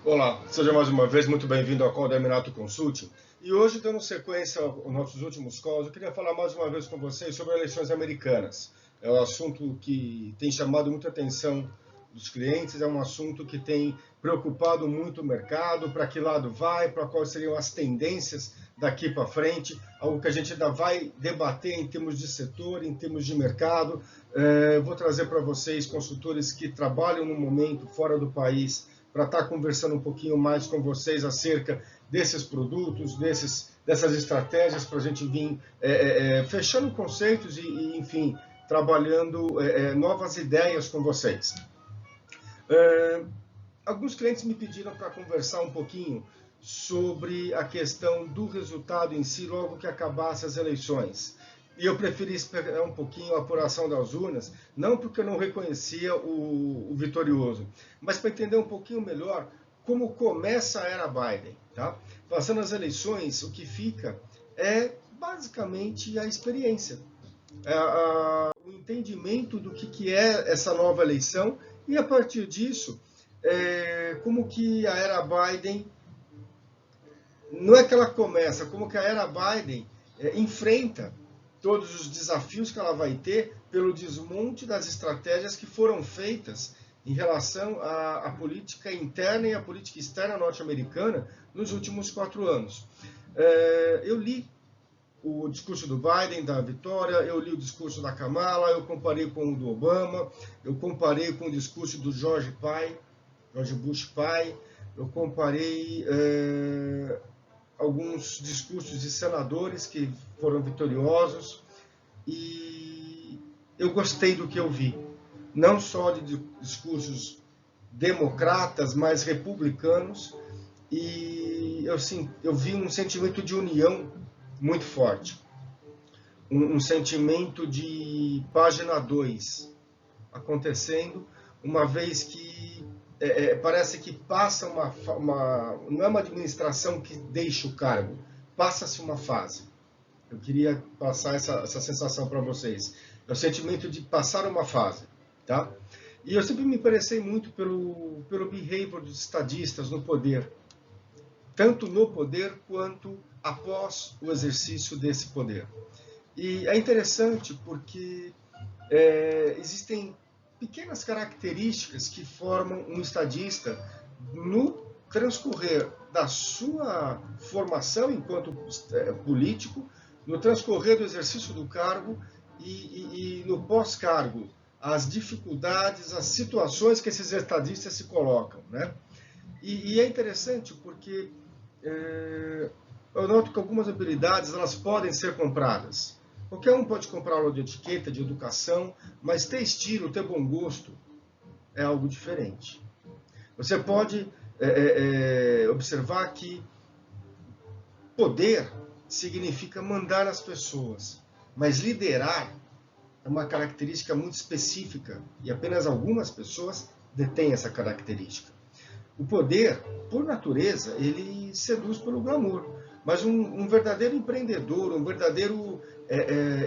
Olá, seja mais uma vez muito bem-vindo ao Call da Eminato Consulting. E hoje, dando sequência aos nossos últimos calls, eu queria falar mais uma vez com vocês sobre eleições americanas. É um assunto que tem chamado muita atenção dos clientes, é um assunto que tem preocupado muito o mercado, para que lado vai, para quais seriam as tendências daqui para frente, algo que a gente ainda vai debater em termos de setor, em termos de mercado. Vou trazer para vocês consultores que trabalham no momento fora do país, para estar conversando um pouquinho mais com vocês acerca desses produtos, dessas estratégias, para a gente vir fechando conceitos e, enfim, trabalhando novas ideias com vocês. Alguns clientes me pediram para conversar um pouquinho sobre a questão do resultado em si, logo que acabasse as eleições. E eu preferi esperar um pouquinho a apuração das urnas, não porque eu não reconhecia o vitorioso, mas para entender um pouquinho melhor como começa a era Biden. Tá? Passando as eleições, o que fica é basicamente a experiência, o entendimento do que é essa nova eleição e, a partir disso, como que a era Biden, não é que ela começa, como que a era Biden enfrenta todos os desafios que ela vai ter pelo desmonte das estratégias que foram feitas em relação à política interna e à política externa norte-americana nos últimos 4 anos. Eu li o discurso do Biden, da vitória, eu li o discurso da Kamala, eu comparei com o do Obama, eu comparei com o discurso do George Bush pai, eu comparei alguns discursos de senadores que foram vitoriosos e eu gostei do que eu vi, não só de discursos democratas, mas republicanos, e eu vi um sentimento de união muito forte, um sentimento de página 2 acontecendo, uma vez que parece que passa não é uma administração que deixa o cargo, passa-se uma fase. Eu queria passar essa sensação para vocês. É o sentimento de passar uma fase. Tá? E eu sempre me interessei muito pelo behavior dos estadistas no poder, tanto no poder quanto após o exercício desse poder. E é interessante porque existem pequenas características que formam um estadista no transcorrer da sua formação enquanto político, no transcorrer do exercício do cargo e no pós-cargo, as dificuldades, as situações que esses estadistas se colocam, né? E é interessante porque eu noto que algumas habilidades elas podem ser compradas. Qualquer um pode comprar aula de etiqueta, de educação, mas ter estilo, ter bom gosto é algo diferente. Você pode observar que poder significa mandar as pessoas, mas liderar é uma característica muito específica e apenas algumas pessoas detêm essa característica. O poder, por natureza, ele seduz pelo glamour, mas um verdadeiro empreendedor, um verdadeiro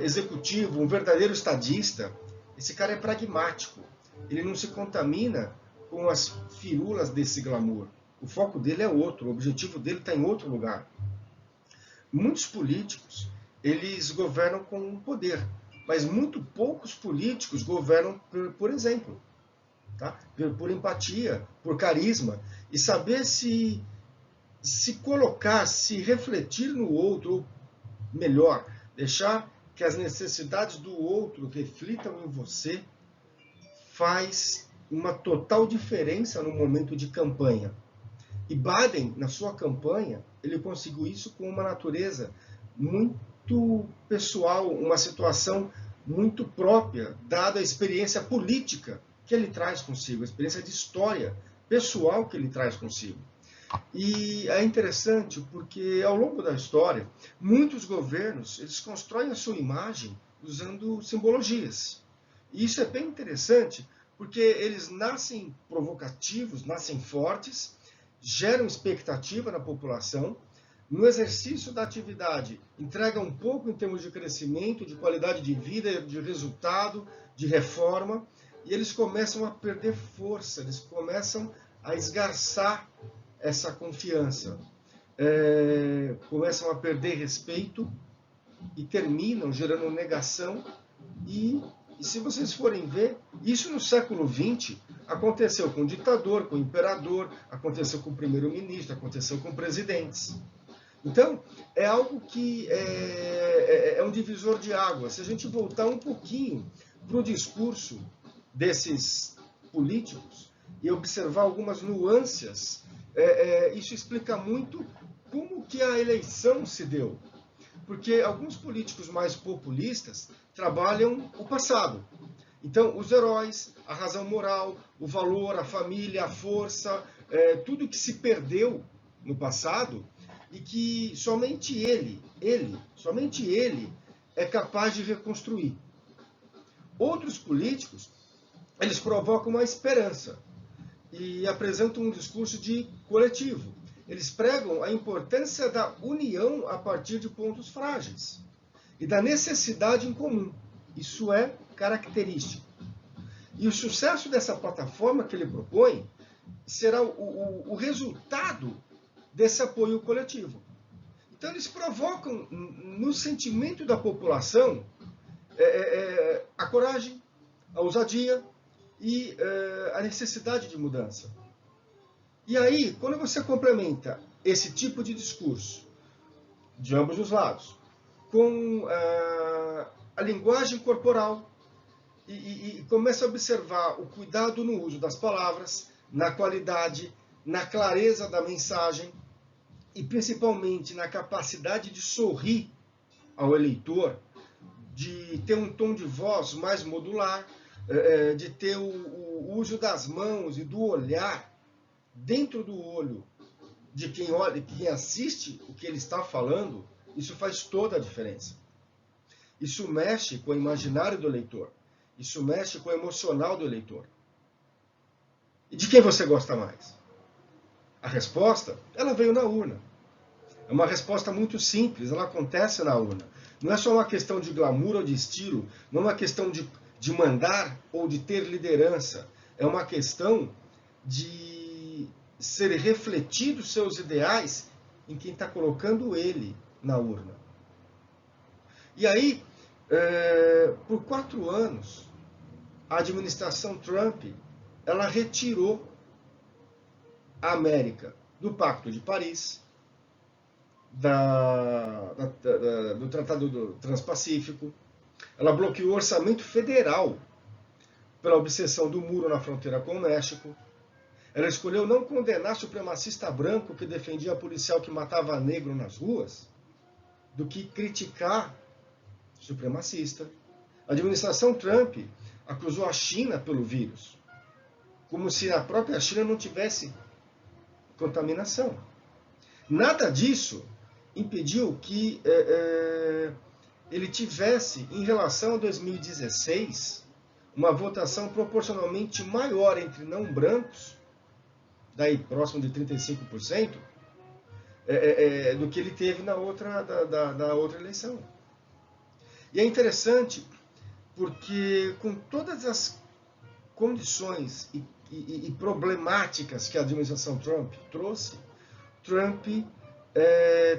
executivo, um verdadeiro estadista, esse cara é pragmático, ele não se contamina com as firulas desse glamour. O foco dele é outro, o objetivo dele está em outro lugar. Muitos políticos, eles governam com poder, mas muito poucos políticos governam por exemplo, tá? Por empatia, por carisma, e saber se colocar, se refletir no outro, ou melhor, deixar que as necessidades do outro reflitam em você, faz uma total diferença no momento de campanha. E Biden, na sua campanha, ele conseguiu isso com uma natureza muito pessoal, uma situação muito própria, dada a experiência política que ele traz consigo, a experiência de história pessoal que ele traz consigo. E é interessante porque, ao longo da história, muitos governos eles constroem a sua imagem usando simbologias. E isso é bem interessante porque eles nascem provocativos, nascem fortes, geram expectativa na população, no exercício da atividade entregam um pouco em termos de crescimento, de qualidade de vida, de resultado, de reforma, e eles começam a perder força, eles começam a esgarçar essa confiança. Começam a perder respeito e terminam gerando negação. E se vocês forem ver, isso no século XX aconteceu com o ditador, com o imperador, aconteceu com o primeiro-ministro, aconteceu com presidentes. Então, é algo que é um divisor de águas. Se a gente voltar um pouquinho para o discurso desses políticos e observar algumas nuances, isso explica muito como que a eleição se deu. Porque alguns políticos mais populistas trabalham o passado. Então, os heróis, a razão moral, o valor, a família, a força, tudo que se perdeu no passado e que somente somente ele é capaz de reconstruir. Outros políticos, eles provocam uma esperança e apresentam um discurso de coletivo. Eles pregam a importância da união a partir de pontos frágeis e da necessidade em comum. Isso é característico. E o sucesso dessa plataforma que ele propõe será o resultado desse apoio coletivo. Então, eles provocam no sentimento da população a coragem, a ousadia e a necessidade de mudança. E aí, quando você complementa esse tipo de discurso, de ambos os lados, com a linguagem corporal, e começa a observar o cuidado no uso das palavras, na qualidade, na clareza da mensagem, e principalmente na capacidade de sorrir ao eleitor, de ter um tom de voz mais modular, de ter o uso das mãos e do olhar dentro do olho de quem olha, quem assiste o que ele está falando, isso faz toda a diferença. Isso mexe com o imaginário do eleitor. Isso mexe com o emocional do eleitor. E de quem você gosta mais? A resposta, ela veio na urna. É uma resposta muito simples, ela acontece na urna. Não é só uma questão de glamour ou de estilo, não é uma questão de mandar ou de ter liderança. É uma questão de ser refletidos seus ideais em quem está colocando ele na urna. E aí, por 4 anos, a administração Trump, ela retirou a América do Pacto de Paris, do Tratado do Transpacífico, ela bloqueou o orçamento federal pela obsessão do muro na fronteira com o México. Ela escolheu não condenar supremacista branco que defendia policial que matava negro nas ruas, do que criticar supremacista. A administração Trump acusou a China pelo vírus, como se a própria China não tivesse contaminação. Nada disso impediu que ele tivesse, em relação a 2016, uma votação proporcionalmente maior entre não brancos, daí próximo de 35%, do que ele teve na outra, da outra eleição. E é interessante porque com todas as condições e problemáticas que a administração Trump trouxe, Trump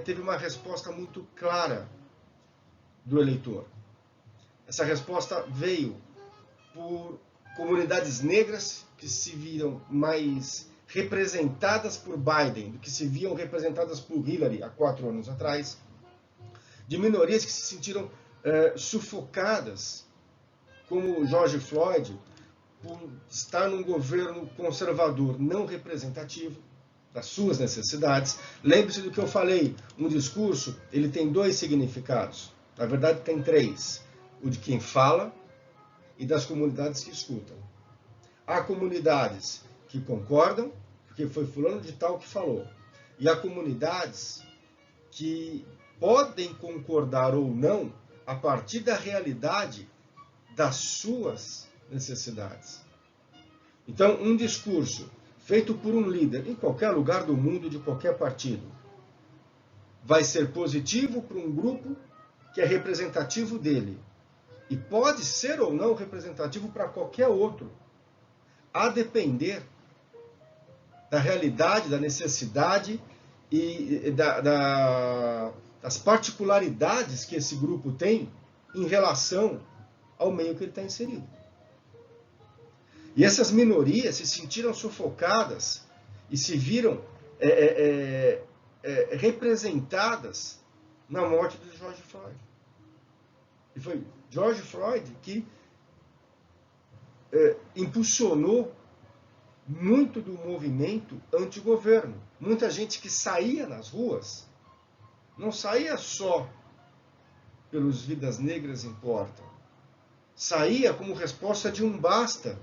teve uma resposta muito clara do eleitor. Essa resposta veio por comunidades negras que se viram mais representadas por Biden do que se viam representadas por Hillary há 4 anos atrás, de minorias que se sentiram sufocadas, como George Floyd, por estar num governo conservador não representativo das suas necessidades. Lembre-se do que eu falei, um discurso ele tem 2 significados, na verdade tem 3, o de quem fala e das comunidades que escutam. Há comunidades que concordam, porque foi fulano de tal que falou, e há comunidades que podem concordar ou não a partir da realidade das suas necessidades. Então, um discurso feito por um líder em qualquer lugar do mundo, de qualquer partido, vai ser positivo para um grupo que é representativo dele. E pode ser ou não representativo para qualquer outro, a depender da realidade, da necessidade e das particularidades que esse grupo tem em relação ao meio que ele está inserido. E essas minorias se sentiram sufocadas e se viram representadas na morte de George Floyd. E foi George Floyd que impulsionou muito do movimento antigoverno. Muita gente que saía nas ruas não saía só pelos Vidas Negras Importam. Saía como resposta de um basta,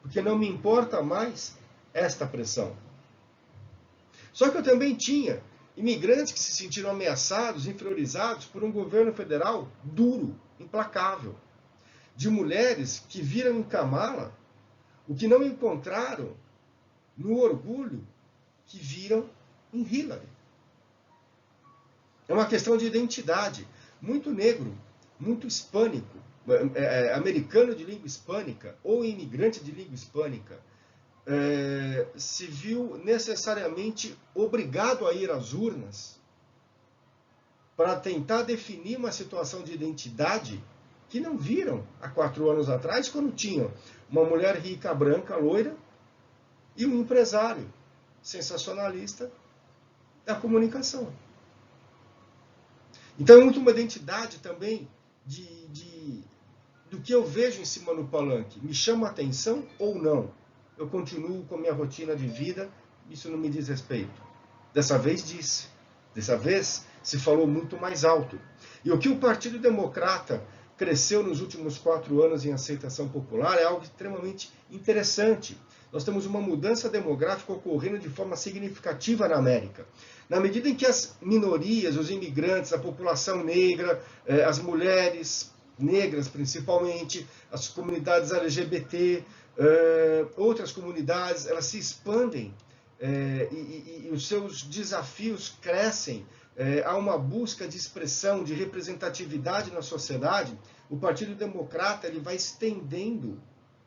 porque não me importa mais esta pressão. Só que eu também tinha imigrantes que se sentiram ameaçados, inferiorizados por um governo federal duro, implacável. De mulheres que viram em Kamala o que não encontraram no orgulho que viram em Hillary. É uma questão de identidade. Muito negro, muito hispânico, americano de língua hispânica ou imigrante de língua hispânica, se viu necessariamente obrigado a ir às urnas para tentar definir uma situação de identidade que não viram há 4 anos atrás, quando tinham uma mulher rica, branca, loira, e um empresário sensacionalista da comunicação. Então é muito uma identidade também do que eu vejo em cima no palanque. Me chama a atenção ou não? Eu continuo com a minha rotina de vida, isso não me diz respeito. Dessa vez disse. Dessa vez se falou muito mais alto. E o que o Partido Democrata cresceu nos últimos 4 anos em aceitação popular é algo extremamente interessante. Nós temos uma mudança demográfica ocorrendo de forma significativa na América. Na medida em que as minorias, os imigrantes, a população negra, as mulheres negras principalmente, as comunidades LGBT, outras comunidades, elas se expandem e os seus desafios crescem, há uma busca de expressão, de representatividade na sociedade. O Partido Democrata ele vai estendendo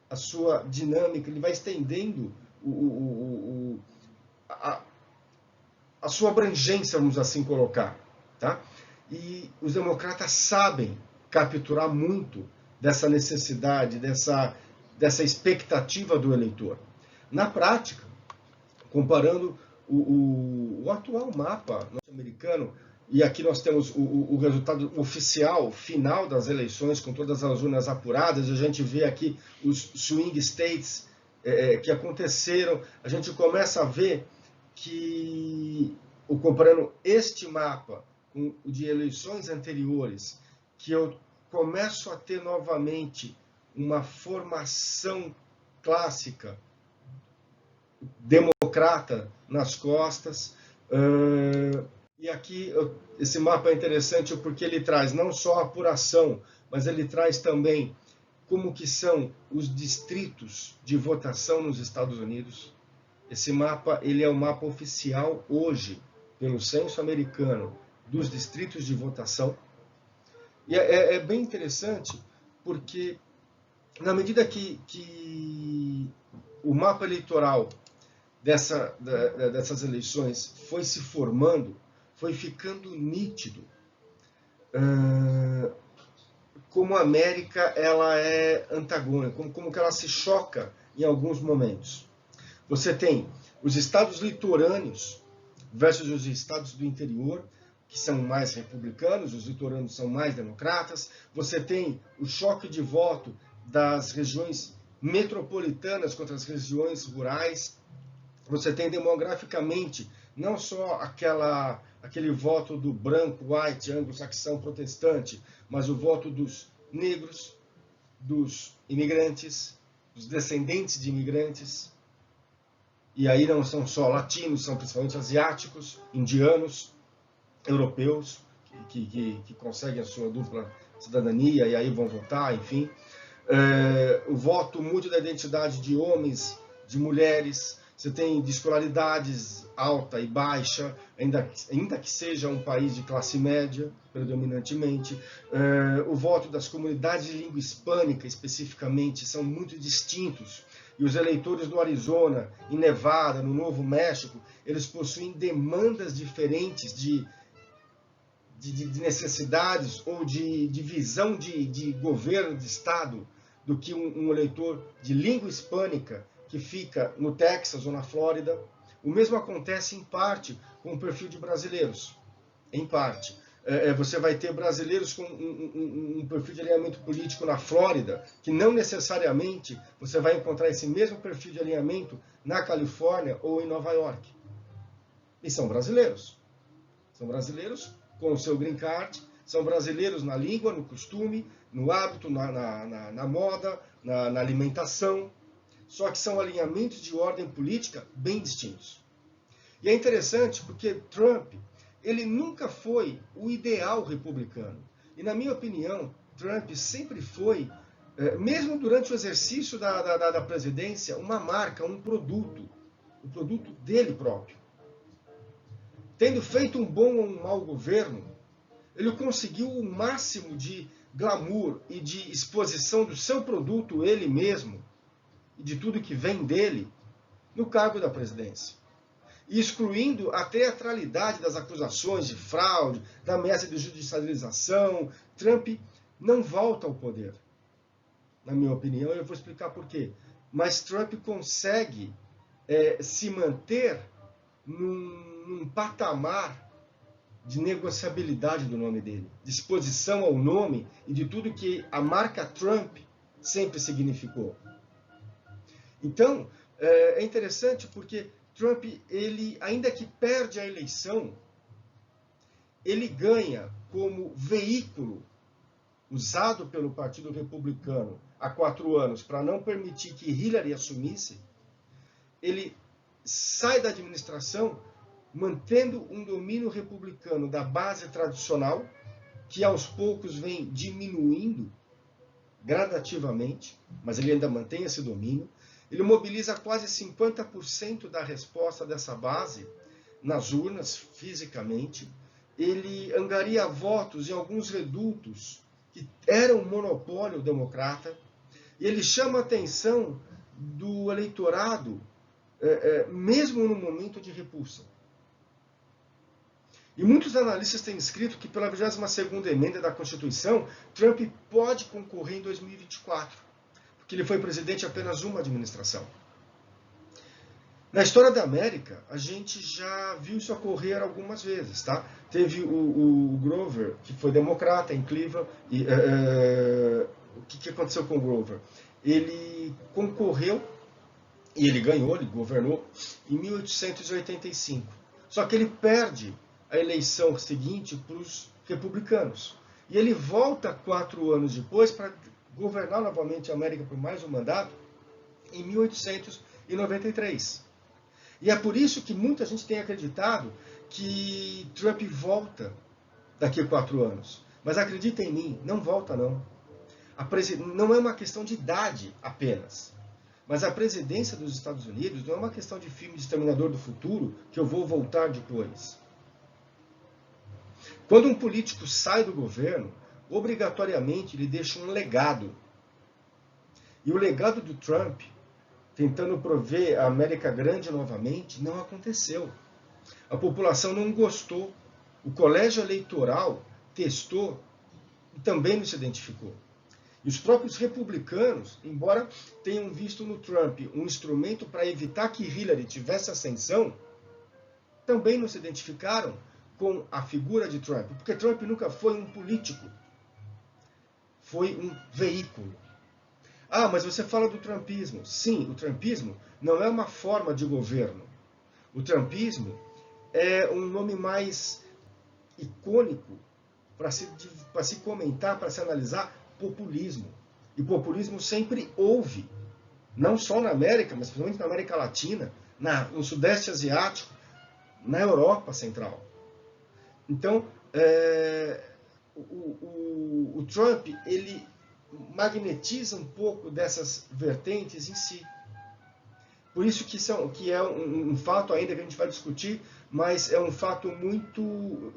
a sua dinâmica, ele vai estendendo a sua abrangência, vamos assim colocar. Tá? E os democratas sabem capturar muito dessa necessidade, dessa expectativa do eleitor. Na prática, comparando o atual mapa norte-americano, e aqui nós temos o resultado oficial, final das eleições, com todas as urnas apuradas, a gente vê aqui os swing states que aconteceram, a gente começa a ver que, comparando este mapa com o de eleições anteriores, que eu começo a ter novamente uma formação clássica democrata nas costas. E aqui esse mapa é interessante porque ele traz não só a apuração, mas ele traz também como que são os distritos de votação nos Estados Unidos. Esse mapa ele é o mapa oficial hoje, pelo censo americano, dos distritos de votação. E é bem interessante porque, na medida que o mapa eleitoral dessas eleições foi se formando, foi ficando nítido como a América ela é antagônica, como que ela se choca em alguns momentos. Você tem os estados litorâneos versus os estados do interior, que são mais republicanos, os litorâneos são mais democratas. Você tem o choque de voto das regiões metropolitanas contra as regiões rurais. Você tem demograficamente não só aquele voto do branco, white, anglo-saxão, protestante, mas o voto dos negros, dos imigrantes, dos descendentes de imigrantes. E aí não são só latinos, são principalmente asiáticos, indianos, europeus, que conseguem a sua dupla cidadania e aí vão votar, enfim. O voto muito da identidade de homens, de mulheres. Você tem desescolaridades alta e baixa, ainda que seja um país de classe média, predominantemente. O voto das comunidades de língua hispânica, especificamente, são muito distintos. e os eleitores no Arizona, em Nevada, no Novo México, eles possuem demandas diferentes de necessidades ou de visão de governo, de Estado, do que um eleitor de língua hispânica que fica no Texas ou na Flórida. O mesmo acontece, em parte, com o perfil de brasileiros. Em parte. Você vai ter brasileiros com um perfil de alinhamento político na Flórida, que não necessariamente você vai encontrar esse mesmo perfil de alinhamento na Califórnia ou em Nova York. E são brasileiros. São brasileiros com o seu green card, são brasileiros na língua, no costume, no hábito, na moda, na alimentação, só que são alinhamentos de ordem política bem distintos. E é interessante porque Trump, ele nunca foi o ideal republicano. E, na minha opinião, Trump sempre foi, mesmo durante o exercício da presidência, uma marca, um produto dele próprio. Tendo feito um bom ou um mau governo, ele conseguiu o máximo de glamour e de exposição do seu produto, ele mesmo, e de tudo que vem dele, no cargo da presidência. Excluindo a teatralidade das acusações de fraude, da ameaça de judicialização. Trump não volta ao poder, na minha opinião, eu vou explicar por quê. Mas Trump consegue se manter num patamar de negociabilidade do nome dele, de exposição ao nome e de tudo que a marca Trump sempre significou. Então, é interessante porque Trump, ele, ainda que perde a eleição, ele ganha como veículo usado pelo Partido Republicano há 4 anos para não permitir que Hillary assumisse. Ele sai da administração mantendo um domínio republicano da base tradicional, que aos poucos vem diminuindo gradativamente, mas ele ainda mantém esse domínio. Ele mobiliza quase 50% da resposta dessa base nas urnas, fisicamente. Ele angaria votos em alguns redutos que eram monopólio democrata. E ele chama a atenção do eleitorado, mesmo no momento de repulsa. E muitos analistas têm escrito que, pela 22ª emenda da Constituição, Trump pode concorrer em 2024, porque ele foi presidente apenas uma administração. Na história da América, a gente já viu isso ocorrer algumas vezes, tá? Teve o Grover, que foi democrata em Cleveland, e o que aconteceu com o Grover? Ele concorreu, e ele ganhou, ele governou, em 1885. Só que ele perde a eleição seguinte para os republicanos. E ele volta 4 anos depois para governar novamente a América por mais um mandato, em 1893. E é por isso que muita gente tem acreditado que Trump volta daqui a 4 anos. Mas acredita em mim, não volta não. Não é uma questão de idade apenas. Mas a presidência dos Estados Unidos não é uma questão de filme de Exterminador do Futuro, que eu vou voltar depois. Quando um político sai do governo, obrigatoriamente ele deixa um legado. E o legado do Trump, tentando prover a América grande novamente, não aconteceu. A população não gostou. O colégio eleitoral testou e também não se identificou. E os próprios republicanos, embora tenham visto no Trump um instrumento para evitar que Hillary tivesse ascensão, também não se identificaram com a figura de Trump, porque Trump nunca foi um político, foi um veículo. Ah, mas você fala do trumpismo. Sim, o trumpismo não é uma forma de governo. O trumpismo é um nome mais icônico para se comentar, para se analisar populismo. E populismo sempre houve, não só na América, mas principalmente na América Latina, no Sudeste Asiático, na Europa Central. Então, o Trump, ele magnetiza um pouco dessas vertentes em si. Por isso que é um fato ainda que a gente vai discutir, mas é um fato muito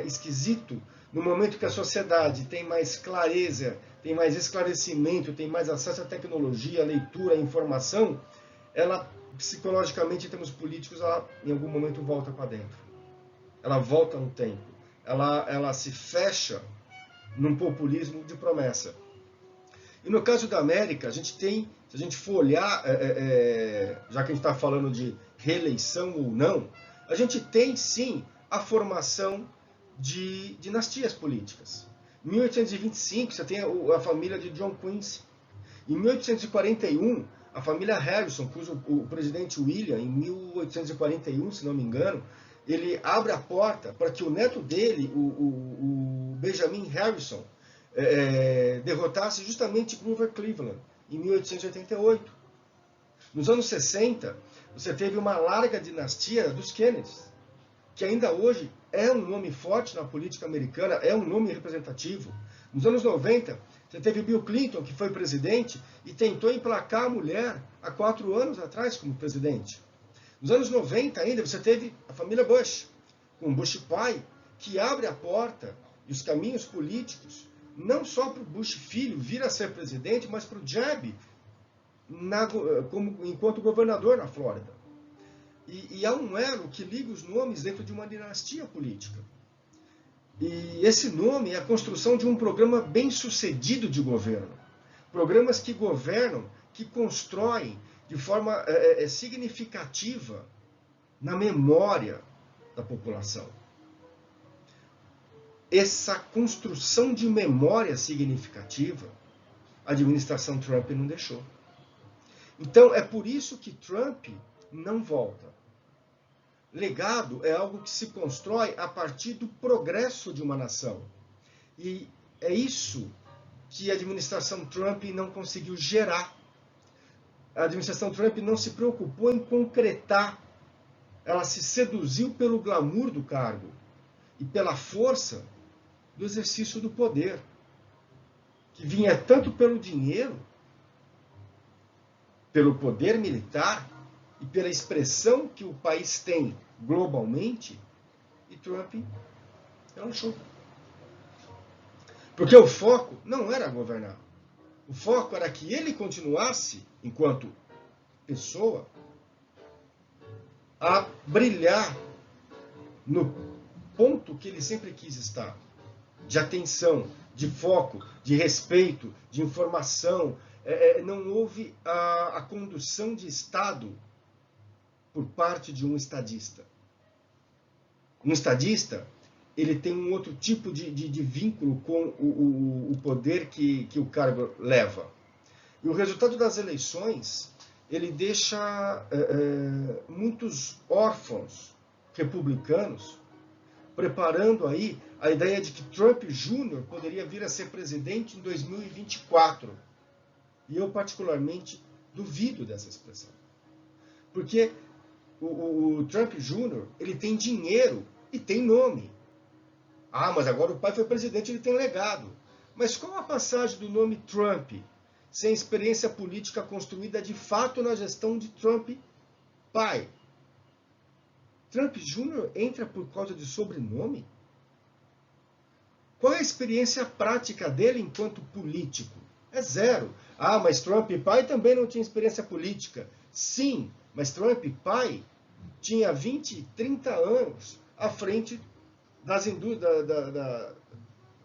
esquisito no momento que a sociedade tem mais clareza, tem mais esclarecimento, tem mais acesso à tecnologia, à leitura, à informação, ela, psicologicamente, em termos políticos, ela em algum momento volta para dentro. Ela volta no tempo. Ela se fecha num populismo de promessa. E no caso da América, a gente tem, se a gente for olhar, já que a gente está falando de reeleição ou não, a gente tem sim a formação de dinastias políticas. Em 1825, você tem a família de John Quincy. Em 1841, a família Harrison, cujo o presidente William, em 1841, se não me engano, ele abre a porta para que o neto dele, o Benjamin Harrison, derrotasse justamente Grover Cleveland, em 1888. Nos anos 60, você teve uma larga dinastia dos Kennedys, que ainda hoje é um nome forte na política americana, é um nome representativo. Nos anos 90, você teve Bill Clinton, que foi presidente e tentou emplacar a mulher há 4 anos atrás como presidente. Nos anos 90 ainda, você teve a família Bush, com Bush pai, que abre a porta e os caminhos políticos, não só para o Bush filho vir a ser presidente, mas para o Jeb enquanto governador na Flórida. E há um elo que liga os nomes dentro de uma dinastia política. E esse nome é a construção de um programa bem-sucedido de governo. Programas que governam, que constroem de forma significativa na memória da população. Essa construção de memória significativa, a administração Trump não deixou. Então, é por isso que Trump não volta. Legado é algo que se constrói a partir do progresso de uma nação. E é isso que a administração Trump não conseguiu gerar. A administração Trump não se preocupou em concretar. Ela se seduziu pelo glamour do cargo e pela força do exercício do poder, que vinha tanto pelo dinheiro, pelo poder militar e pela expressão que o país tem globalmente, e Trump relaxou. Porque o foco não era governar. O foco era que ele continuasse, enquanto pessoa, a brilhar no ponto que ele sempre quis estar. De atenção, de foco, de respeito, de informação. Não houve a condução de Estado por parte de um estadista. Um estadista, ele tem um outro tipo de vínculo com o poder que o cargo leva. E o resultado das eleições, ele deixa muitos órfãos republicanos preparando aí a ideia de que Trump Jr. poderia vir a ser presidente em 2024. E eu, particularmente, duvido dessa expressão. Porque o Trump Jr., ele tem dinheiro e tem nome. Ah, mas agora o pai foi presidente, ele tem legado. Mas qual a passagem do nome Trump sem experiência política construída de fato na gestão de Trump pai? Trump Jr. entra por causa de sobrenome? Qual é a experiência prática dele enquanto político? É zero. Ah, mas Trump pai também não tinha experiência política. Sim, mas Trump pai tinha 20, 30 anos à frente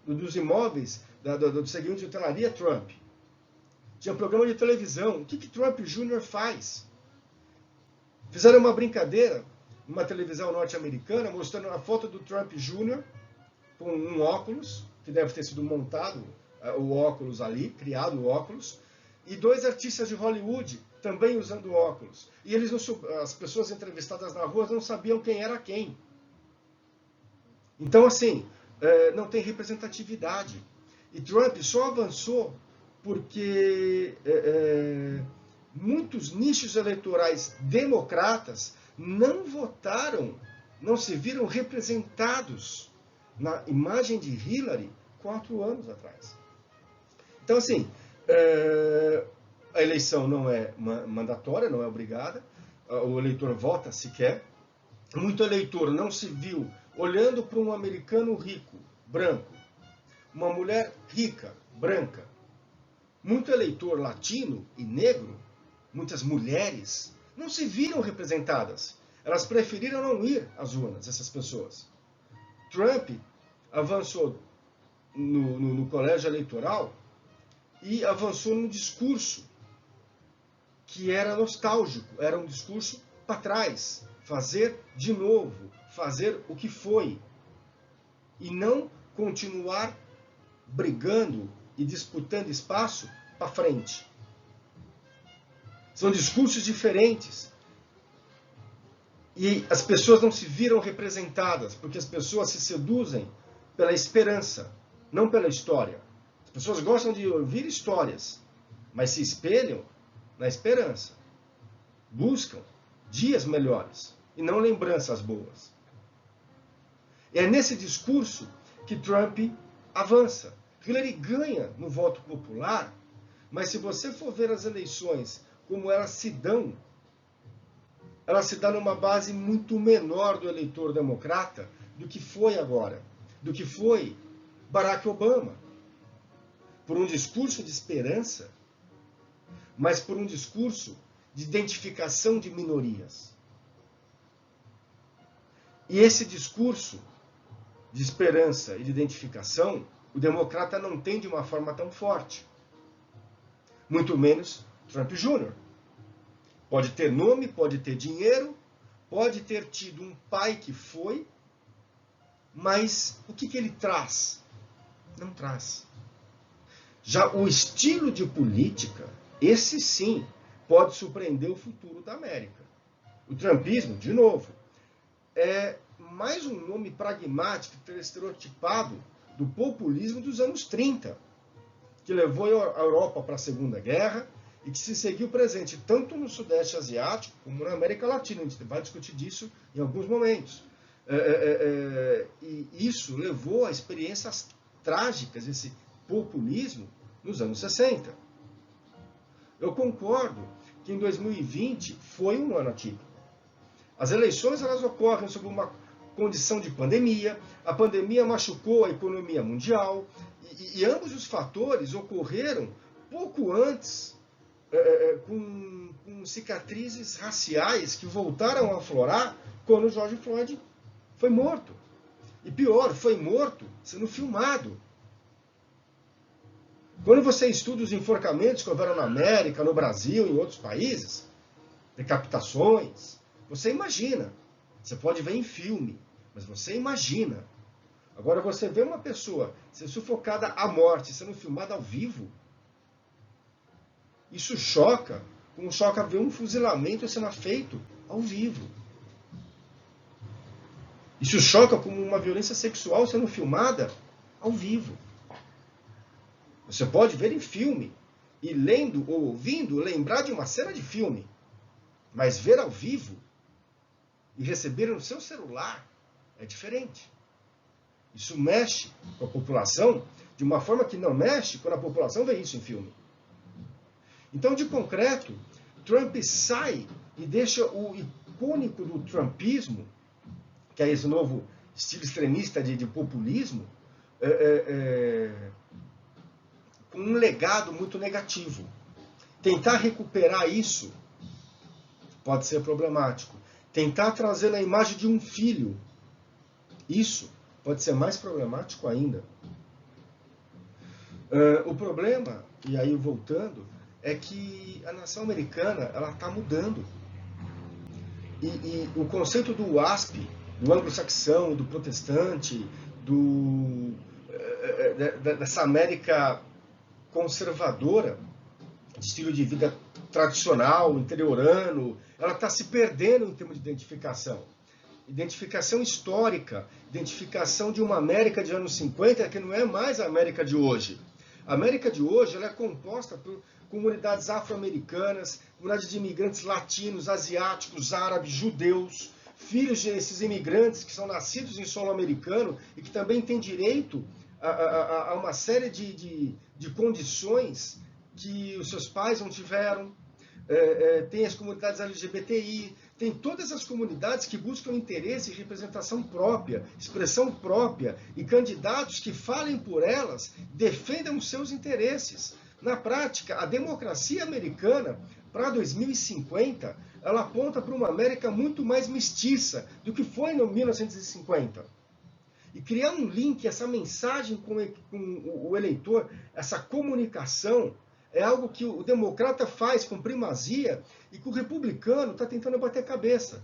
dos imóveis, do segmento de hotelaria Trump. Tinha um programa de televisão. O que Trump Jr. faz? Fizeram uma brincadeira numa televisão norte-americana, mostrando a foto do Trump Jr. com um óculos, que deve ter sido montado, o óculos ali, criado o óculos, e 2 artistas de Hollywood também usando óculos. E as pessoas entrevistadas na rua não sabiam quem era quem. Então, assim, não tem representatividade. E Trump só avançou porque muitos nichos eleitorais democratas não votaram, não se viram representados na imagem de Hillary 4 anos atrás. Então, assim, A eleição não é mandatória, não é obrigada, o eleitor vota se quer. Muito eleitor não se viu olhando para um americano rico, branco, uma mulher rica, branca. Muito eleitor latino e negro, muitas mulheres, não se viram representadas. Elas preferiram não ir às urnas, essas pessoas. Trump avançou no colégio eleitoral e avançou num discurso que era nostálgico, era um discurso para trás, fazer de novo, fazer o que foi, e não continuar brigando e disputando espaço para frente. São discursos diferentes. E as pessoas não se viram representadas, porque as pessoas se seduzem pela esperança, não pela história. As pessoas gostam de ouvir histórias, mas se espelham na esperança. Buscam dias melhores e não lembranças boas. E é nesse discurso que Trump avança. Hillary ganha no voto popular, mas se você for ver as eleições como elas se dão numa base muito menor do eleitor democrata do que foi agora, do que foi Barack Obama. Por um discurso de esperança, mas por um discurso de identificação de minorias. E esse discurso de esperança e de identificação, o democrata não tem de uma forma tão forte. Muito menos Trump Jr. Pode ter nome, pode ter dinheiro, pode ter tido um pai que foi, mas o que ele traz? Não traz. Já o estilo de política, esse sim, pode surpreender o futuro da América. O trumpismo, de novo, é mais um nome pragmático, estereotipado do populismo dos anos 30, que levou a Europa para a Segunda Guerra e que se seguiu presente tanto no Sudeste Asiático como na América Latina. A gente vai discutir disso em alguns momentos. E isso levou a experiências trágicas, esse populismo, nos anos 60. Eu concordo que em 2020 foi um ano atípico. As eleições elas ocorrem sob uma condição de pandemia, a pandemia machucou a economia mundial, e ambos os fatores ocorreram pouco antes, com cicatrizes raciais que voltaram a aflorar quando George Floyd foi morto. E pior, foi morto sendo filmado. Quando você estuda os enforcamentos que houveram na América, no Brasil, em outros países, decapitações, você imagina. Você pode ver em filme, mas você imagina. Agora você vê uma pessoa ser sufocada à morte, sendo filmada ao vivo. Isso choca, como choca ver um fuzilamento sendo feito ao vivo. Isso choca como uma violência sexual sendo filmada ao vivo. Você pode ver em filme, e lendo ou ouvindo, lembrar de uma cena de filme, mas ver ao vivo e receber no seu celular é diferente. Isso mexe com a população de uma forma que não mexe quando a população vê isso em filme. Então, de concreto, Trump sai e deixa o icônico do trumpismo, que é esse novo estilo extremista de populismo, com um legado muito negativo. Tentar recuperar isso pode ser problemático. Tentar trazer na imagem de um filho, isso pode ser mais problemático ainda. O problema, e aí voltando, é que a nação americana está mudando. E o conceito do WASP, do anglo-saxão, do protestante, dessa América conservadora, de estilo de vida tradicional, interiorano, ela está se perdendo em termos de identificação. Identificação histórica, identificação de uma América de anos 50, que não é mais a América de hoje. A América de hoje ela é composta por comunidades afro-americanas, comunidades de imigrantes latinos, asiáticos, árabes, judeus, filhos desses imigrantes que são nascidos em solo americano e que também têm direito a uma série de condições que os seus pais não tiveram, tem as comunidades LGBTI, tem todas as comunidades que buscam interesse e representação própria, expressão própria, e candidatos que falem por elas, defendam os seus interesses. Na prática, a democracia americana, para 2050, ela aponta para uma América muito mais mestiça do que foi em 1950. E criar um link, essa mensagem com o eleitor, essa comunicação, é algo que o democrata faz com primazia e que o republicano está tentando bater cabeça.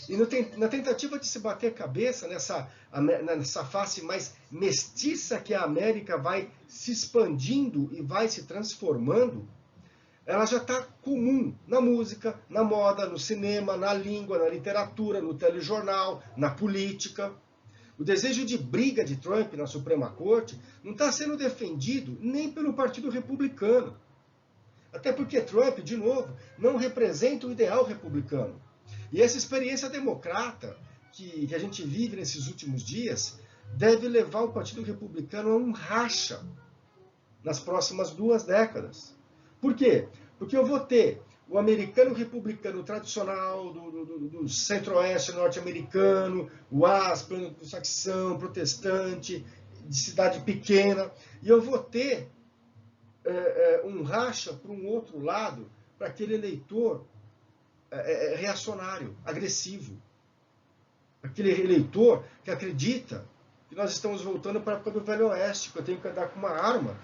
E na tentativa de se bater cabeça nessa face mais mestiça que a América vai se expandindo e vai se transformando, ela já está comum na música, na moda, no cinema, na língua, na literatura, no telejornal, na política. O desejo de briga de Trump na Suprema Corte não está sendo defendido nem pelo Partido Republicano. Até porque Trump, de novo, não representa o ideal republicano. E essa experiência democrata que a gente vive nesses últimos dias deve levar o Partido Republicano a um racha nas próximas 2 décadas. Por quê? Porque eu vou ter o americano republicano tradicional, do centro-oeste norte-americano, o anglo-saxão, protestante, de cidade pequena, e eu vou ter um racha para um outro lado, para aquele eleitor reacionário, agressivo. Aquele eleitor que acredita que nós estamos voltando para a época do Velho Oeste, que eu tenho que andar com uma arma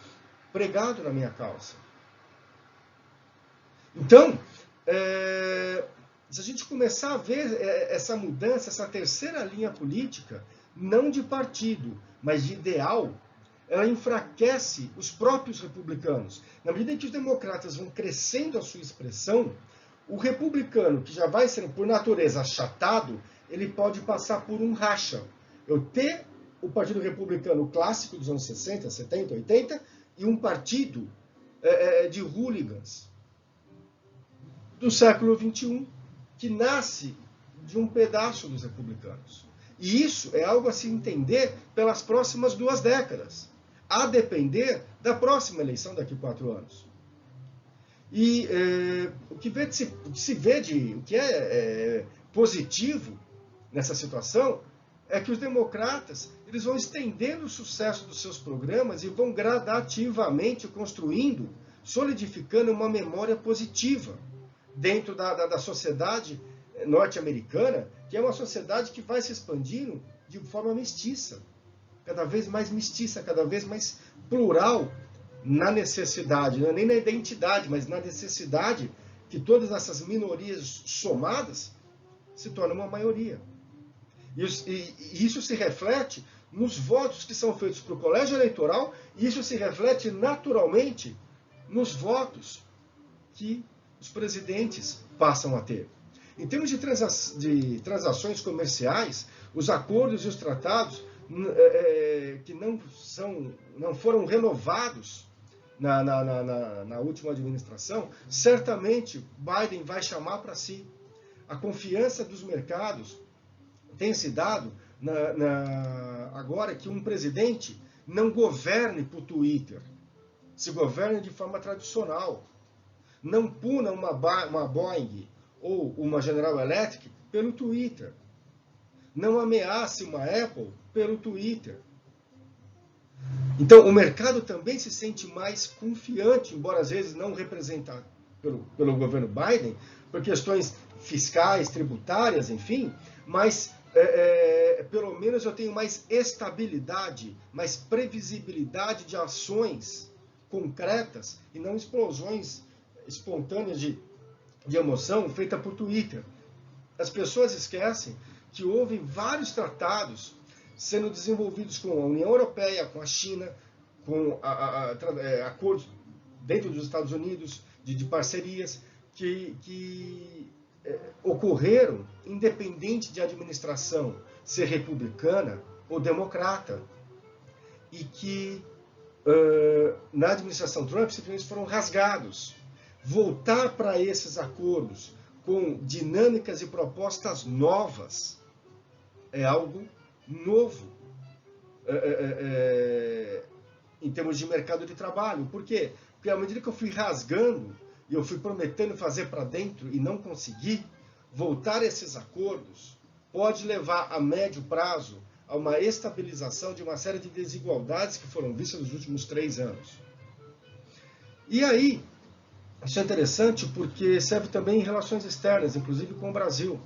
pregado na minha calça. Então, se a gente começar a ver essa mudança, essa terceira linha política, não de partido, mas de ideal, ela enfraquece os próprios republicanos. Na medida em que os democratas vão crescendo a sua expressão, o republicano, que já vai ser, por natureza, achatado, ele pode passar por um racha. Eu ter o Partido Republicano clássico dos anos 60, 70, 80, e um partido de hooligans do século XXI, que nasce de um pedaço dos republicanos. E isso é algo a se entender pelas próximas 2 décadas, a depender da próxima eleição daqui a 4 anos. E o que é positivo nessa situação é que os democratas eles vão estendendo o sucesso dos seus programas e vão gradativamente construindo, solidificando uma memória positiva dentro da sociedade norte-americana, que é uma sociedade que vai se expandindo de forma mestiça, cada vez mais mestiça, cada vez mais plural na necessidade, não é nem na identidade, mas na necessidade que todas essas minorias somadas se tornam uma maioria. E isso se reflete nos votos que são feitos para o colégio eleitoral, e isso se reflete naturalmente nos votos que os presidentes passam a ter. Em termos de transações comerciais, os acordos e os tratados que não foram renovados na última administração, certamente Biden vai chamar para si. A confiança dos mercados tem se dado agora que um presidente não governe por Twitter, se governe de forma tradicional. Não puna uma Boeing ou uma General Electric pelo Twitter. Não ameace uma Apple pelo Twitter. Então, o mercado também se sente mais confiante, embora às vezes não representado pelo governo Biden, por questões fiscais, tributárias, enfim, mas pelo menos eu tenho mais estabilidade, mais previsibilidade de ações concretas e não explosões espontâneas de emoção feita por Twitter. As pessoas esquecem que houve vários tratados sendo desenvolvidos com a União Europeia, com a China, com acordos dentro dos Estados Unidos, de parcerias, que ocorreram independente de administração ser republicana ou democrata. E que na administração Trump simplesmente foram rasgados. Voltar para esses acordos com dinâmicas e propostas novas é algo novo em termos de mercado de trabalho. Por quê? porque à medida que eu fui rasgando e eu fui prometendo fazer para dentro e não consegui, voltar a esses acordos pode levar a médio prazo a uma estabilização de uma série de desigualdades que foram vistas nos últimos 3 anos. E aí, isso é interessante porque serve também em relações externas, inclusive com o Brasil.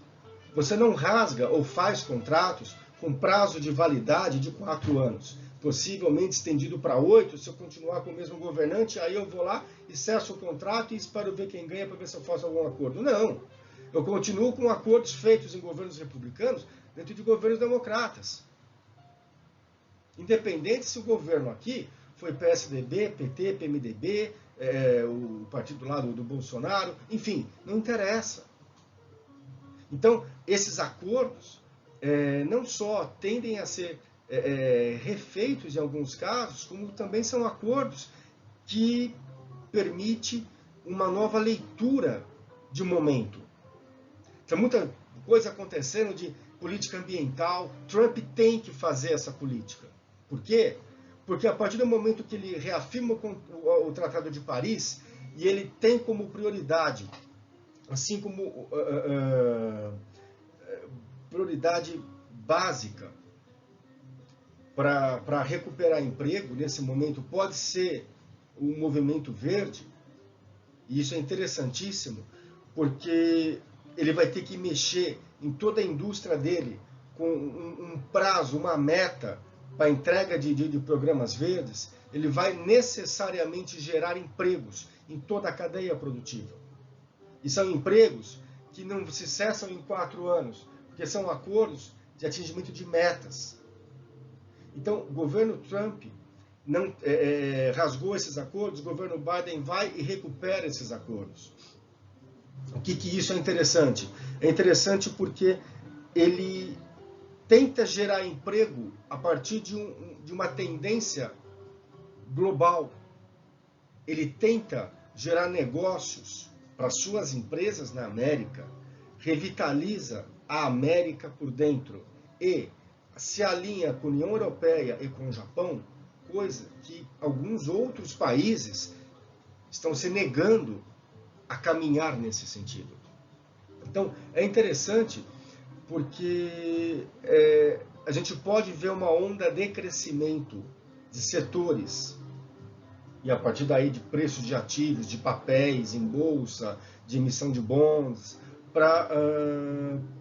Você não rasga ou faz contratos com prazo de validade de 4 anos, possivelmente estendido para 8, se eu continuar com o mesmo governante, aí eu vou lá e cesso o contrato e espero ver quem ganha para ver se eu faço algum acordo. Não, eu continuo com acordos feitos em governos republicanos dentro de governos democratas. Independente se o governo aqui foi PSDB, PT, PMDB, o partido lá do Bolsonaro, enfim, não interessa. Então, esses acordos não só tendem a ser refeitos em alguns casos, como também são acordos que permitem uma nova leitura de momento. Tem muita coisa acontecendo de política ambiental. Trump tem que fazer essa política. Por quê? Porque a partir do momento que ele reafirma o Tratado de Paris, e ele tem como prioridade, assim como prioridade básica para recuperar emprego, nesse momento, pode ser o movimento verde, e isso é interessantíssimo, porque ele vai ter que mexer em toda a indústria dele com um prazo, uma meta para a entrega de programas verdes. Ele vai necessariamente gerar empregos em toda a cadeia produtiva. E são empregos que não se cessam em 4 anos, porque são acordos de atingimento de metas. Então, o governo Trump não rasgou esses acordos, o governo Biden vai e recupera esses acordos. O que isso é interessante? É interessante porque ele tenta gerar emprego a partir de uma tendência global. Ele tenta gerar negócios para suas empresas na América, revitaliza a América por dentro e se alinha com a União Europeia e com o Japão, coisa que alguns outros países estão se negando a caminhar nesse sentido. Então, é interessante porque a gente pode ver uma onda de crescimento de setores, e a partir daí de preços de ativos, de papéis em bolsa, de emissão de bonds,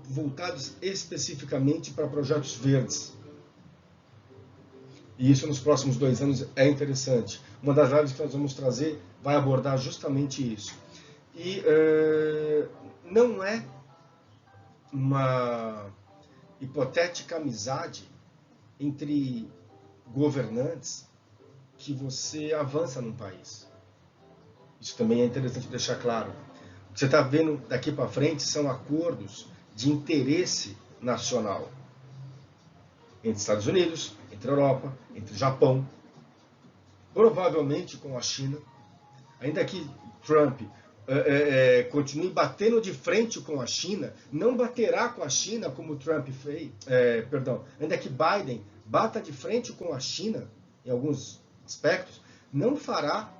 voltados especificamente para projetos verdes. E isso nos próximos 2 anos é interessante. Uma das lives que nós vamos trazer vai abordar justamente isso. E não é uma hipotética amizade entre governantes que você avança num país. Isso também é interessante deixar claro. O que você está vendo daqui para frente são acordos de interesse nacional entre Estados Unidos, entre a Europa, entre o Japão, provavelmente com a China. Ainda que Trump continue batendo de frente com a China, não baterá com a China como Trump fez, ainda que Biden bata de frente com a China em alguns aspectos, não fará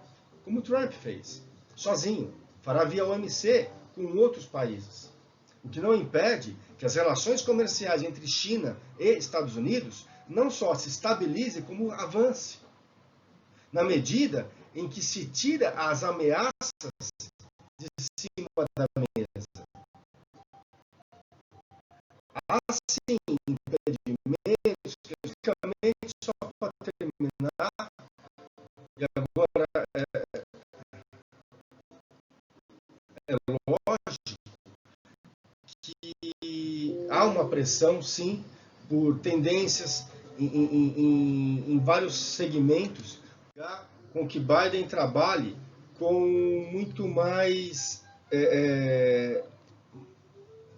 como Trump fez, sozinho, fará via OMC com outros países. O que não impede que as relações comerciais entre China e Estados Unidos não só se estabilize, como avance, na medida em que se tira as ameaças de cima da mesa. Há sim impedimentos, basicamente, só para terminar, e agora é lógico que há uma pressão, sim, por tendências em vários segmentos, com que Biden trabalhe com muito mais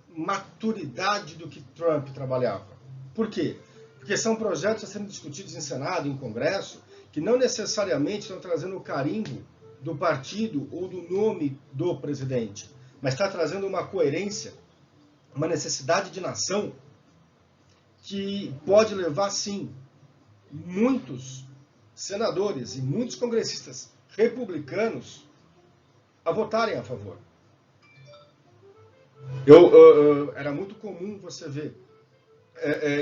maturidade do que Trump trabalhava. Por quê? Porque são projetos a serem discutidos em Senado, em Congresso, que não necessariamente estão trazendo o carimbo do partido ou do nome do presidente, mas está trazendo uma coerência, uma necessidade de nação que pode levar, sim, muitos senadores e muitos congressistas republicanos a votarem a favor. Era muito comum você ver,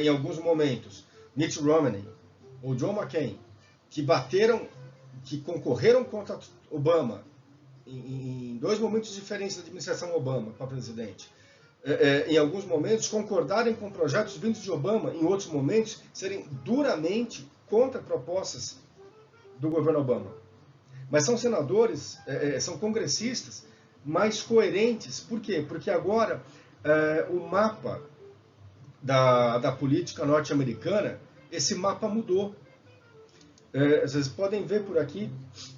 em alguns momentos, Mitt Romney ou John McCain, que concorreram contra Obama em dois momentos diferentes da administração Obama para presidente. Em alguns momentos, concordarem com projetos vindos de Obama, em outros momentos, serem duramente contra propostas do governo Obama. Mas são senadores, são congressistas mais coerentes. Por quê? Porque agora o mapa da política norte-americana, esse mapa mudou. Vocês podem ver por aqui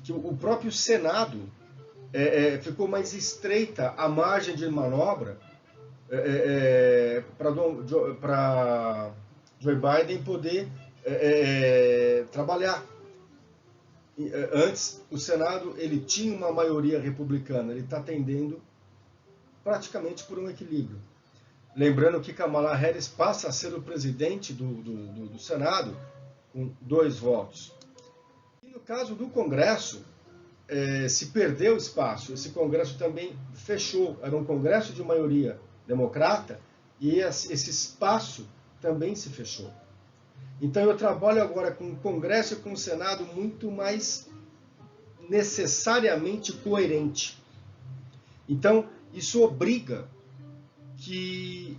que o próprio Senado ficou mais estreita a margem de manobra para Joe Biden poder trabalhar. Antes, o Senado ele tinha uma maioria republicana, ele está tendendo praticamente por um equilíbrio. Lembrando que Kamala Harris passa a ser o presidente do Senado com 2 votos. E no caso do Congresso, se perdeu espaço. Esse Congresso também fechou. Era um Congresso de maioria democrata e esse espaço também se fechou. Então eu trabalho agora com o Congresso e com o Senado muito mais necessariamente coerente. Então isso obriga que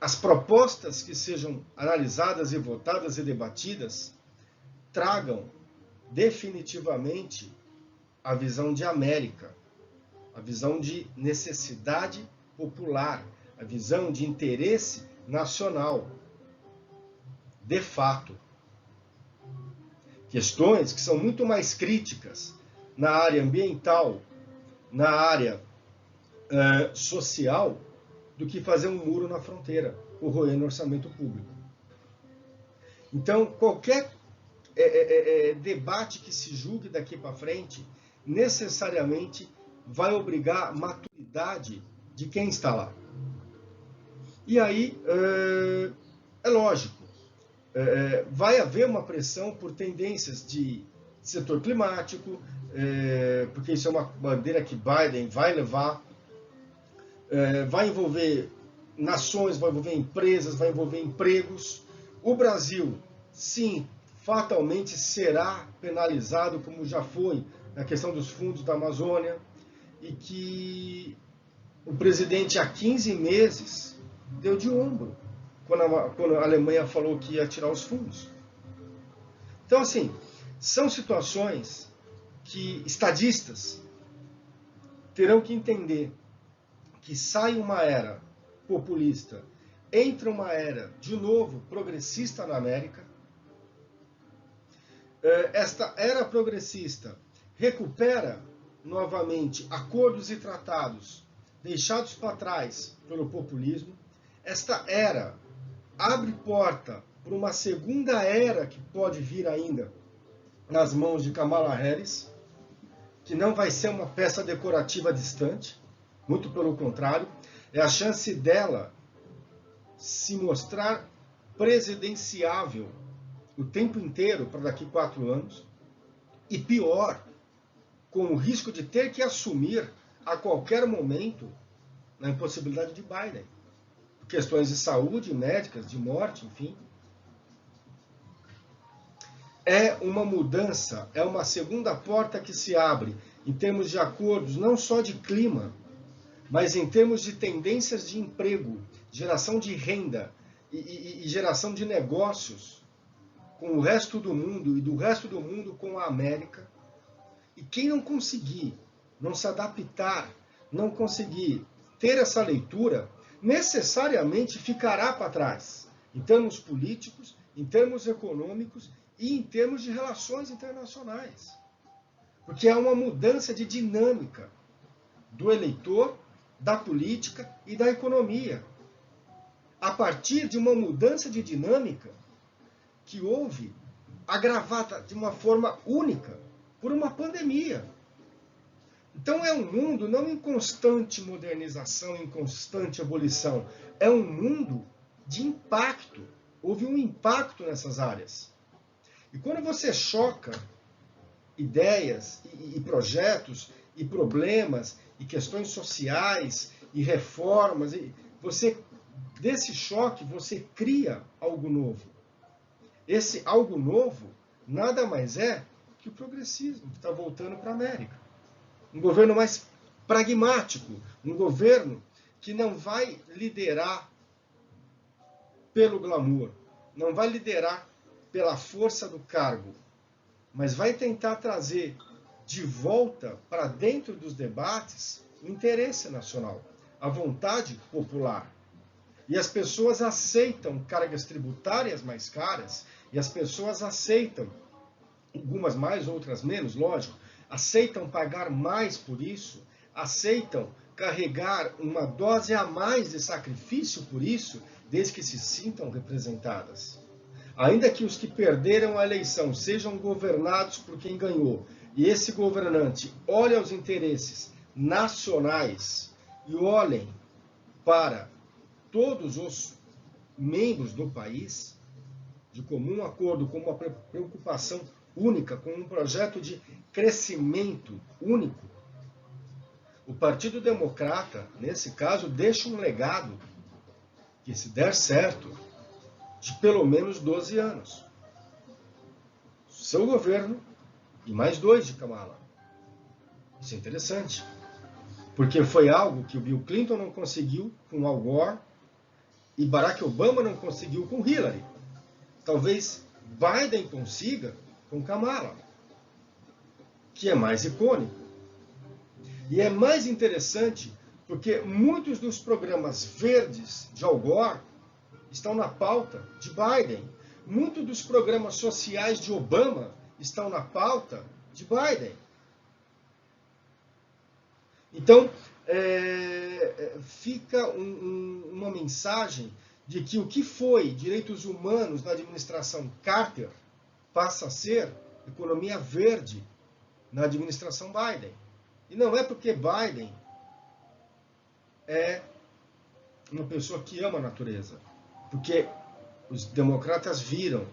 as propostas que sejam analisadas e votadas e debatidas tragam definitivamente a visão de América, a visão de necessidade popular, a visão de interesse nacional. De fato, questões que são muito mais críticas na área ambiental, na área social, do que fazer um muro na fronteira, corroendo o orçamento público. Então, qualquer debate que se julgue daqui para frente, necessariamente vai obrigar a maturidade de quem está lá. E aí, é lógico, vai haver uma pressão por tendências de setor climático, porque isso é uma bandeira que Biden vai levar, vai envolver nações, vai envolver empresas, vai envolver empregos. O Brasil, sim, fatalmente será penalizado, como já foi na questão dos fundos da Amazônia, e que o presidente há 15 meses deu de ombro quando a Alemanha falou que ia tirar os fundos. Então, assim, são situações que estadistas terão que entender que sai uma era populista, entra uma era, de novo, progressista na América. Esta era progressista recupera novamente acordos e tratados deixados para trás pelo populismo. Esta era abre porta para uma segunda era que pode vir ainda nas mãos de Kamala Harris, que não vai ser uma peça decorativa distante, muito pelo contrário, é a chance dela se mostrar presidenciável o tempo inteiro para daqui 4 anos, e pior, com o risco de ter que assumir a qualquer momento na impossibilidade de Biden. Questões de saúde, médicas, de morte, enfim. É uma mudança, é uma segunda porta que se abre em termos de acordos, não só de clima, mas em termos de tendências de emprego, geração de renda e geração de negócios com o resto do mundo e do resto do mundo com a América. E quem não conseguir, não se adaptar, não conseguir ter essa leitura, necessariamente ficará para trás, em termos políticos, em termos econômicos e em termos de relações internacionais. Porque há uma mudança de dinâmica do eleitor, da política e da economia. A partir de uma mudança de dinâmica que houve, agravada de uma forma única por uma pandemia. Então é um mundo não em constante modernização, em constante ebulição. É um mundo de impacto. Houve um impacto nessas áreas. E quando você choca ideias e projetos e problemas e questões sociais e reformas. Desse choque, você cria algo novo. Esse algo novo nada mais é que o progressismo que está voltando para a América. Um governo mais pragmático, um governo que não vai liderar pelo glamour, não vai liderar pela força do cargo, mas vai tentar trazer de volta para dentro dos debates o interesse nacional, a vontade popular. E as pessoas aceitam cargas tributárias mais caras, e as pessoas aceitam, algumas mais, outras menos, lógico, aceitam pagar mais por isso, aceitam carregar uma dose a mais de sacrifício por isso, desde que se sintam representadas. Ainda que os que perderam a eleição sejam governados por quem ganhou, e esse governante olhe aos interesses nacionais e olhem para todos os membros do país, de comum acordo, com uma preocupação única, com um projeto de crescimento único, o Partido Democrata, nesse caso, deixa um legado que, se der certo, de pelo menos 12 anos. Seu governo e mais 2 de Kamala. Isso é interessante, porque foi algo que o Bill Clinton não conseguiu com Al Gore e Barack Obama não conseguiu com Hillary. Talvez Biden consiga com Kamala, que é mais icônico. E é mais interessante porque muitos dos programas verdes de Al Gore estão na pauta de Biden. Muitos dos programas sociais de Obama estão na pauta de Biden. Então, fica uma mensagem de que o que foi direitos humanos na administração Carter passa a ser economia verde na administração Biden. E não é porque Biden é uma pessoa que ama a natureza, porque os democratas viram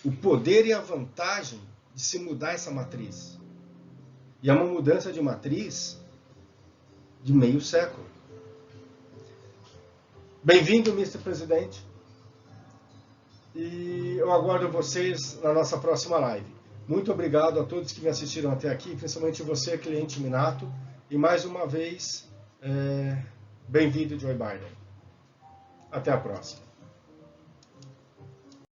o poder e a vantagem de se mudar essa matriz. E é uma mudança de matriz de meio século. Bem-vindo, Mr. Presidente. E eu aguardo vocês na nossa próxima live. Muito obrigado a todos que me assistiram até aqui, principalmente você, cliente Minato. E mais uma vez, bem-vindo, Joe Biden. Até a próxima.